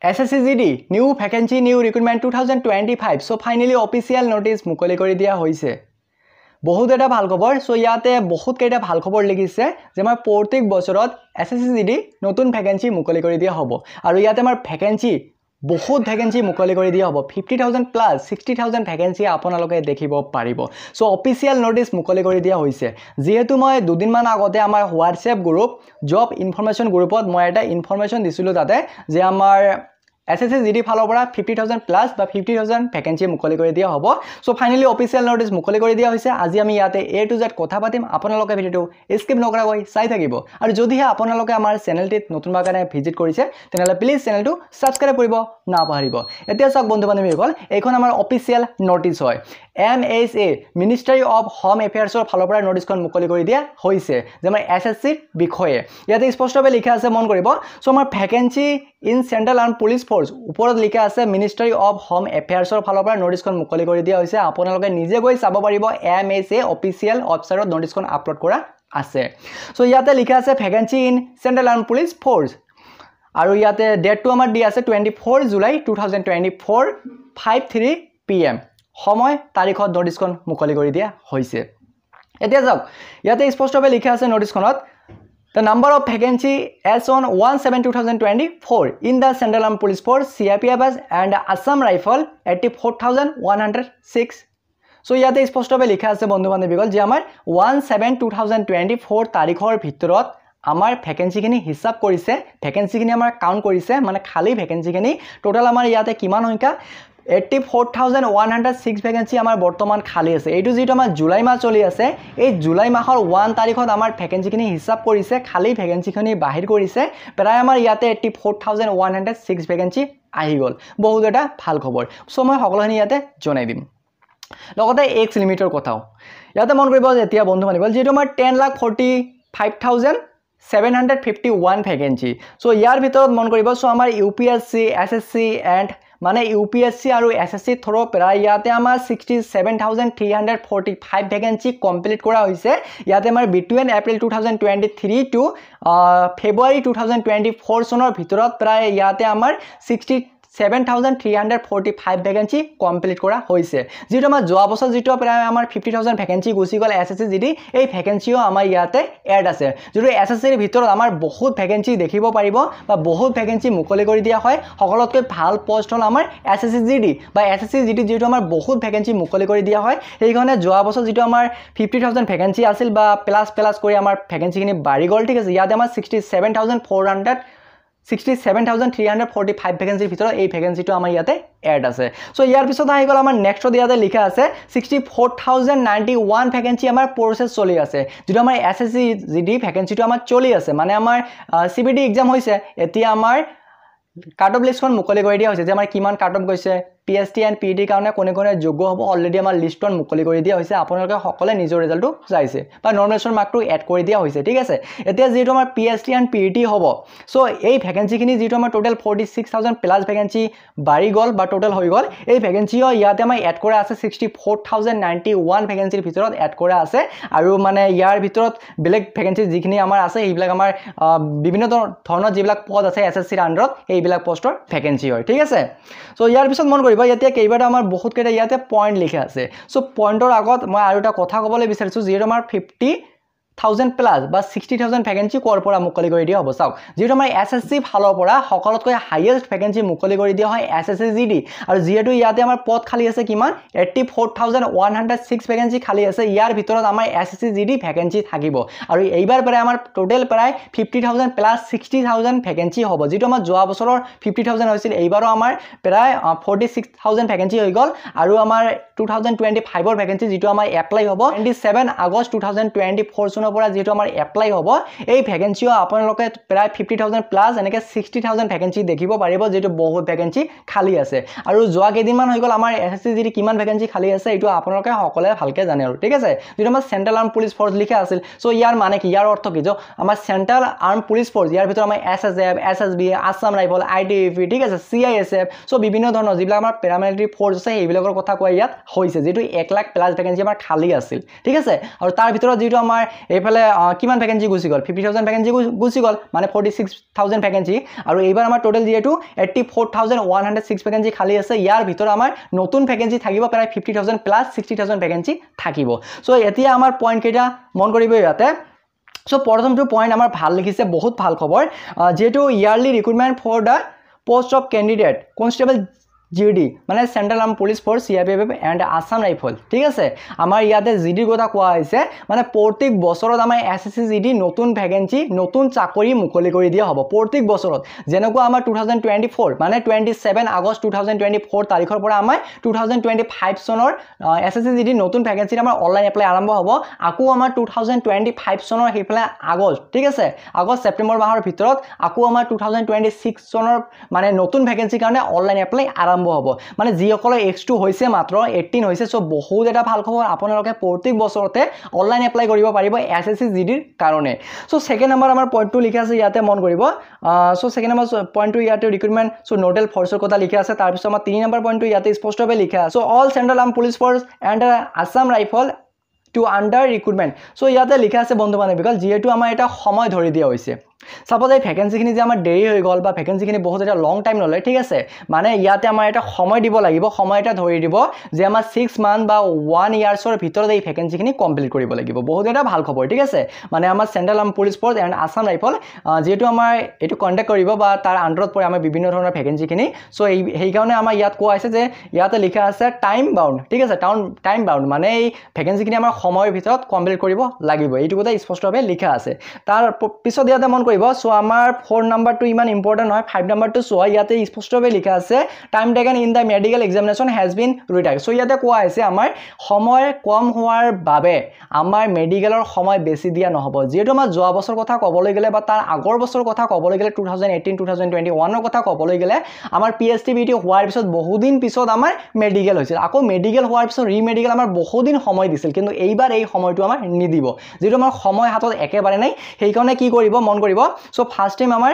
SSCGD new vacancy new recruitment 2025 so finally official notice মুকলি কৰি দিয়া হৈছে বহুত এটা ভাল খবৰ সো ইয়াতে বহুত কেইটা ভাল খবৰ লিখিছে যে আমাৰ প্ৰত্যেক বছৰত SSCGD নতুন ভ্যাকেন্সি মুকলি কৰি দিয়া হ'ব আৰু ইয়াতে আমাৰ ভ্যাকেন্সি বহুত ভ্যাকেন্সি মুকলি কৰি দিয়া হ'ব 50000 প্লাস 60000 ভ্যাকেন্সি আপোনালোকে দেখিব পাৰিব সো অফিচিয়াল নোটিস মুকলি কৰি দিয়া হৈছে যেহেতু মই দুদিন মান আগতে আমাৰ WhatsApp গ্ৰুপ জব ইনফৰমেশন গ্ৰুপত মই এটা ইনফৰমেশন দিছিলো তাতে যে আমাৰ SSCGD ফালৰ পৰা 50000 প্লাস বা 50000 ভ্যাকেন্সি মুকলি কৰি দিয়া হ'ব সো ফাইনালি অফিচিয়াল নোটিস মুকলি কৰি দিয়া হৈছে আজি আমি ইয়াতে A to Z কথা পাতিম আপোনালোকে ভিডিওটো স্কিপ নকৰাকৈ চাই থাকিব আৰু যদিহে আপোনালোকে আমাৰ চেনেলটিত নতুনবা কাৰণে ভিজিট কৰিছে তেনেহলে প্লিজ চেনেলটো সাবস্ক্ৰাইব কৰিব নাপাহৰিব এতিয়া চাওক বন্ধু বান্ধৱীসকল এইখন আমাৰ অফিচিয়াল নোটিস হয় MHA মিনিষ্ট্ৰি অফ হোম এফেয়াৰ্ছৰ ফালৰ পৰা নোটিসখন মুকলি কৰি দিয়া হৈছে যে আমাৰ SSC বিষয়ে ইয়াতে স্পষ্টভাৱে লিখা আছে মন কৰিব সো আমাৰ vacancy in central arm police force ওপৰত লিখা আছে মিনিষ্ট্ৰি অফ হোম এফেয়াৰ্ছৰ ফালৰ পৰা নোটিসখন মুকলি কৰি দিয়া হৈছে আপোনালোকে নিজে গৈ চাব পাৰিব MHA অফিচিয়াল ওয়েবসাইটত নোটিসখন আপলোড কৰা আছে সো ইয়াতে লিখা আছে vacancy in central arm police force আৰু ইয়াতে ডেটটো আমাৰ দি আছে 24 জুলাই 2024 5:03 PM সময় তাৰিখত নোটিসখন মুকলি কৰি দিয়া হৈছে এতিয়া যাওক ইয়াতে স্পষ্টভাৱে লিখা আছে নোটিসখনত The number of vacancy as on 1/7/2024 in the Central Armed Police Force, CRPF and Assam Rifle 84,106. So ইয়াতে স্পষ্টভাৱে লিখা আছে বন্ধু বান্ধৱীসকল যে আমাৰ 1/7/2024 তাৰিখৰ ভিতৰত আমাৰ ভ্যাকেন্সি খিনি হিসাব কৰিছে ভ্যাকেন্সি খিনি আমাৰ কাউন্ট কৰিছে মানে খালি ভ্যাকেন্সি খিনি টোটাল আমাৰ ইয়াতে কিমান সংখ্যা 84,106 ভ্যাকেন্সি আমাৰ বৰ্তমান খালি আছে এইটো যেটো আমাৰ জুলাই মাহ চলি আছে এই জুলাই মাহৰ 1 তাৰিখত আমাৰ ভ্যাকেন্সি খিনি হিসাব কৰিছে খালি ভ্যাকেন্সি খিনি বাহিৰ কৰিছে প্ৰায় আমাৰ ইয়াতে 84,106 ভ্যাকেন্সি আহি গল বহুত এটা ভাল খবৰ সো মই সকলোখিনি ইয়াতে জনাই দিম লগতে এক্স লিমিটৰ কথাও ইয়াতে মন কৰিব যেতিয়া বন্ধু বান্ধৱীসকল যেটো আমাৰ 10,45,751 ভ্যাকেন্সি সো ইয়াৰ ভিতৰত মন কৰিব সো আমাৰ UPSC SSC এন্ড মানে UPSC আৰু SSC থ্ৰো প্ৰায় ইয়াতে আমাৰ 67,345 ভ্যাকেন্সি কমপ্লিট কৰা হৈছে ইয়াতে আমাৰ বিটুইন এপ্ৰিল 2023 টু ফেব্ৰুৱাৰী 2024 চনৰ ভিতৰত প্ৰায় ইয়াতে আমাৰ 67,345 ভ্যাকেন্সি কমপ্লিট কৰা হৈছে যেটো আমাৰ যোৱা বছৰ যেটো প্ৰায় আমাৰ 50,000 ভ্যাকেন্সি গুছি গল SSCGD এই ভ্যাকেন্সিও আমাৰ ইয়াতে এড আছে যেটো SSC ৰ ভিতৰত আমাৰ বহুত ভ্যাকেন্সি দেখিব পাৰিব বা বহুত ভ্যাকেন্সি মুকলি কৰি দিয়া হয় সকলোতকৈ ভাল পোষ্ট হল আমাৰ SSCGD বা SSCGD যেটো আমাৰ বহুত ভ্যাকেন্সি মুকলি কৰি দিয়া হয় এইখনে যোৱা বছৰ যেটো আমাৰ 50,000 ভ্যাকেন্সি আছিল বা প্লাস কৰি আমাৰ ভ্যাকেন্সি খিনি বাঢ়ি গল ঠিক আছে ইয়াতে আমাৰ 67,345 ভ্যাকেন্সিৰ ভিতৰত এই ভ্যাকেন্সিটো আমাৰ ইয়াতে এড আছে সো ইয়াৰ পিছত আহি গল আমাৰ নেক্সট ইয়াতে লিখা আছে 64,091 ভ্যাকেন্সি আমাৰ প্ৰসেস চলি আছে যেটো আমাৰ SSCGD ভ্যাকেন্সিটো আমাৰ চলি আছে মানে আমাৰ CBD এক্সাম হৈছে এতিয়া আমাৰ কাট অফ লিষ্টখন মুকলি কৰি দিয়া হৈছে যে আমাৰ কিমান কাট অফ গৈছে PST and PET কাৰণে কোনে কোনে যোগ্য হ'ব অলৰেডি আমাৰ লিষ্টখন মুকলি কৰি দিয়া হৈছে আপোনালোকে সকলে নিজৰ ৰিজাল্টটো চাইছে বা নৰ্মেশন মাৰ্কটো এড কৰি দিয়া হৈছে ঠিক আছে এতিয়া যেটো আমাৰ PST and PET হ'ব সো এই ভ্যাকেন্সি খিনি যেটো আমাৰ টোটাল 46,000 প্লাস ভ্যাকেন্সি বাঢ়ি গল বা টোটাল হৈ গল এই ভ্যাকেন্সিও ইয়াতে আমাৰ এড কৰা আছে 64,091 ভ্যাকেন্সিৰ ভিতৰত এড কৰা আছে আৰু মানে ইয়াৰ ভিতৰত বেলেগ ভ্যাকেন্সি যিখিনি আমাৰ আছে এইবিলাক আমাৰ বিভিন্ন ধৰণৰ যিবিলাক পদ আছে SSC ৰ আন্ডাৰত এইবিলাক পোষ্টৰ ভ্যাকেন্সি হয় ঠিক আছে সো ইয়াৰ পিছত মন কৰিব এতিয়া কেইবাটা আমাৰ বহুত কেইটা ইয়াতে পইণ্ট লিখা আছে সো পইণ্টৰ আগত মই আৰু এটা কথা ক'বলৈ বিচাৰিছো যেটো আমাৰ 50,000 প্লাস বা 60,000 ভ্যাকেন্সি কৰ পৰা মুকলি কৰি দিয়া হ'ব চাওক যেটো আমাৰ SSC ফালৰ পৰা সকলোতকৈ হাইয়েষ্ট ভ্যাকেন্সি মুকলি কৰি দিয়া হয় SSCGD আৰু যেটো ইয়াতে আমাৰ পদ খালি আছে কিমান 84,106 ভ্যাকেন্সি খালি আছে ইয়াৰ ভিতৰত আমাৰ SSCGD ভ্যাকেন্সি থাকিব আৰু এইবাৰ প্ৰায় আমাৰ টোটাল প্ৰায় 50,000 প্লাস 60,000 ভ্যাকেন্সি হ'ব যেটো আমাৰ যোৱা বছৰৰ 50,000 হৈছিল এইবাৰো আমাৰ প্ৰায় 46,000 ভ্যাকেন্সি হৈ গল আৰু আমাৰ 2025 ৰ ভ্যাকেন্সি যেটো আমাৰ এপ্লাই হ'ব 27 আগষ্ট 2024 চনৰ পৰা যেটো আমাৰ এপ্লাই হ'ব এই ভ্যাকেন্সিও আপোনালোকে প্ৰায় 50,000 প্লাস এনেকে 60,000 ভ্যাকেন্সি দেখিব পাৰিব যেটো বহুত ভ্যাকেন্সি খালি আছে আৰু যোৱা কেইদিনমান হৈ গল আমাৰ SSCGD কিমান ভ্যাকেন্সি খালি আছে এটো আপোনালোকে সকলে ভালকে জানে আৰু ঠিক আছে যেটো আমাৰ সেন্ট্ৰেল আৰ্ম পুলিশ ফোৰ্স লিখা আছিল সো ইয়াৰ মানে কি ইয়াৰ অৰ্থ কি যে আমাৰ সেন্ট্ৰেল আৰ্ম পুলিশ ফোৰ্স ইয়াৰ ভিতৰত আমাৰ SSF SSB Assam rifle ITBP ঠিক আছে CISF সো বিভিন্ন ধৰণৰ যিবিলাক আমাৰ প্যাৰামিলিটাৰী ফোৰ্স আছে এইবিলাকৰ কথা কোৱা ইয়াত হৈছে যেটো 1 লাখ প্লাস ভ্যাকেন্সি আমাৰ খালি আছিল ঠিক আছে আৰু তাৰ ভিতৰত যেটো আমাৰ এইফালে কিমান ভেকেঞ্চি গুচি গ'ল 50,000 ভেকেঞ্চি গুচি গ'ল মানে 46,000 ভেকেঞ্চি আৰু এইবাৰ আমাৰ টোটেল যিহেতু 84,106 ভেকেঞ্চি খালী আছে ইয়াৰ ভিতৰত আমাৰ নতুন ভেকেঞ্চি থাকিব প্ৰায় 50,000 প্লাছ 60,000 ভেকেঞ্চি থাকিব সো এতিয়া আমাৰ পইণ্ট কেইটা মন কৰিব ইয়াতে সো প্ৰথমটো পইণ্ট আমাৰ ভাল লিখিছে বহুত ভাল খবৰ যেহেতু early recruitment for the post of candidate constable GD মানে central arm police force CRPF and Assam rifle ঠিক আছে আমার ইয়াতে জিডি কথা কোয়া হইছে মানে প্রত্যেক বছরত আমার SSC GD নতুন ভ্যাকেন্সি নতুন চাকরি মুকলি কৰি দিয়া হ'ব প্ৰত্যেক বছৰত যেনেকুৱা আমাৰ 2024 মানে 27 আগষ্ট 2024 তাৰিখৰ পৰা আমাৰ 2025 চনৰ SSC GD নতুন ভ্যাকেন্সি আমাৰ অনলাইন এপ্লাই আৰম্ভ হ'ব আকৌ আমাৰ 2025 চনৰ হেফলে আগষ্ট ঠিক আছে আগষ্ট সেপ্টেম্বৰ মাহৰ ভিতৰত আকৌ আমাৰ 2026 চনৰ মানে নতুন ভ্যাকেন্সি কাৰণে অনলাইন এপ্লাই আৰম্ভ হ'ব মানে যিসকলৰ X2 হৈছে মাত্ৰ 18 হৈছে সো বহুত এটা ভাল খবৰ আপোনালোকে প্ৰত্যেক বছৰতে অনলাইন এপ্লাই কৰিব পাৰিব SSC GD ৰ কাৰণে সো সেকেন্ড নম্বৰ আমাৰ পইণ্টটো লিখা আছে ইয়াতে মন কৰিব সো সেকেন্ড নম্বৰ পইণ্টটো ইয়াতে ৰিক্ৰুটমেণ্ট সো নোডেল ফৰ্চৰ কথা লিখা আছে তাৰ পিছত আমাৰ 3 নম্বৰ পইণ্টটো ইয়াতে স্পষ্টভাৱে লিখা আছে so all central arm police force and Assam rifle to under recruitment so ইয়াতে লিখা আছে বন্ধু বান্ধৱীসকল যেহেতু আমাৰ এটা সময় ধৰি দিয়া হৈছে সাপোজ এই ভ্যাকেন্সিখিনি যে আমাৰ দেৰি হৈ গ'ল বা ভ্যাকেন্সিখিনি বহুত এটা লং টাইম নলয় ঠিক আছে মানে ইয়াতে আমাৰ এটা সময় দিব লাগিব সময় এটা ধৰি দিব যে আমাৰ 6 মান্থ বা 1 ইয়াৰ্ছৰ ভিতৰত এই ভ্যাকেন্সিখিনি কমপ্লিট কৰিব লাগিব বহুত এটা ভাল খবৰ ঠিক আছে মানে আমাৰ central arm police force and Assam rifle যেহেতু আমাৰ এটো কন্টাক্ট কৰিব বা তাৰ আন্ডাৰত পৰে আমাৰ বিভিন্ন ধৰণৰ ভ্যাকেন্সিখিনি সো এই কাৰণে আমাৰ ইয়াত কোৱা আছে যে ইয়াতে লিখা আছে টাইম বাউন্ড ঠিক আছে টাইম বাউন্ড মানে এই ভ্যাকেন্সিখিনি আমাৰ সময়ৰ ভিতৰত কমপ্লিট কৰিব লাগিব এইটো কথা স্পষ্টভাৱে লিখা আছে তাৰ পিছত ইয়াতে মন সো আমাৰ 4 নাম্বাৰটো ইমান ইম্পৰ্টেন্ট নহয় 5 নাম্বাৰটো সো ইয়াতে স্পষ্টভাৱে লিখা আছে time taken in the medical examination has been retired so ইয়াতে কোৱা আছে আমাৰ সময় কম হোৱাৰ বাবে আমাৰ মেডিকেলৰ সময় বেছি দিয়া নহব যেহেতু আমাৰ যোৱা বছৰ কথা ক'বলৈ গ'লে বা তাৰ আগৰ বছৰ কথা ক'বলৈ গ'লে 2018 2021 ৰ কথা ক'বলৈ গ'লে আমাৰ PSTBT হোৱাৰ পিছত বহুদিন পিছত আমাৰ মেডিকেল হৈছিল আকৌ মেডিকেল হোৱাৰ পিছত ৰিমেডিকেল আমাৰ বহুদিন সময় দিছিল কিন্তু এইবাৰ এই সময়টো আমাৰ নিদিব যেহেতু আমাৰ সময় হাতত একেবাৰে নাই সেই কাৰণে কি কৰিব মন কৰিব সো ফাৰ্স্ট টাইম আমাৰ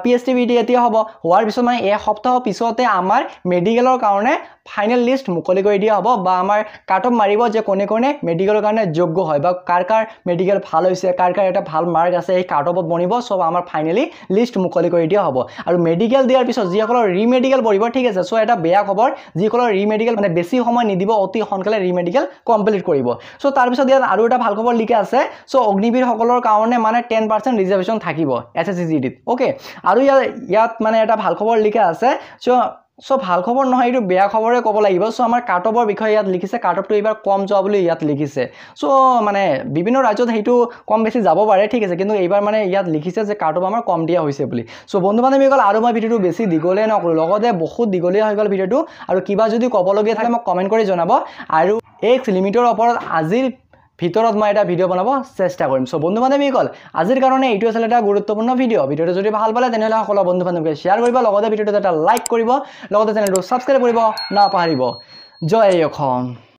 PSTBT এতিয়া হ'ব হোৱাৰ পিছত মানে এক সপ্তাহ পিছতে আমাৰ মেডিকেলৰ কাৰণে ফাইনাল লিষ্ট মুকলি কৰি দিয়া হ'ব বা আমাৰ কাট অফ মাৰিব যে কোনে কোনে মেডিকেলৰ কাৰণে যোগ্য হয় বা কাৰ মেডিকেল ভাল হৈছে কাৰ এটা ভাল মাৰ্ক আছে এই কাট অফত বনিব সব আমাৰ ফাইনালি লিষ্ট মুকলি কৰি দিয়া হ'ব আৰু মেডিকেল দিয়াৰ পিছত যিসকলৰ ৰিমেডিকেল পঢ়িব ঠিক আছে সো এটা বেয়া খবৰ যিসকলৰ ৰিমেডিকেল মানে বেছি সময় নিদিব অতি সোনকালে ৰিমেডিকেল কমপ্লিট কৰিব সো তাৰ পিছত ইয়াত আৰু এটা ভাল খবৰ লিখা আছে সো অগ্নিবীৰ সকলৰ কাৰণে মানে 10% ৰিজাৰ্ভেশন থাকিব SSC GD ওকে আৰু ইয়াত মানে এটা ভাল খবৰ লিখা আছে সো ভাল খবৰ নহয় এইটো বেয়া খবৰে ক'ব লাগিব সো আমাৰ কাট অফৰ বিষয়ে ইয়াত লিখিছে কাট অফটো এবাৰ কম যোৱা বুলি ইয়াত লিখিছে সো মানে বিভিন্ন ৰাজ্যত হেতু কম বেছি যাব পাৰে ঠিক আছে কিন্তু এইবাৰ মানে ইয়াত লিখিছে যে কাট অফ আমাৰ কম দিয়া হৈছে বুলি সো বন্ধু বান্ধৱীসকল আৰু মই ভিডিওটো বেছি দীঘলীয়া নকৰো লগতে বহুত দীঘলীয়া হৈ গ'ল ভিডিওটো আৰু কিবা যদি ক'বলগীয়া থাকে মোক কমেন্ট কৰি জনাব আৰু এই লিমিটৰ ওপৰত আজিৰ ভিতৰত মই এটা ভিডিও বনাব চেষ্টা কৰিম সো বন্ধু বান্ধৱীসকল আজিৰ কাৰণে এইটো আছিল এটা গুৰুত্বপূৰ্ণ ভিডিওটো যদি ভাল পালে তেনেহলে সকলো বন্ধু বান্ধৱীক শেয়াৰ কৰিব লগতে ভিডিওটো এটা লাইক কৰিব লগতে চেনেলটো সাবস্ক্ৰাইব কৰিব নাপাহৰিব জয় অসম।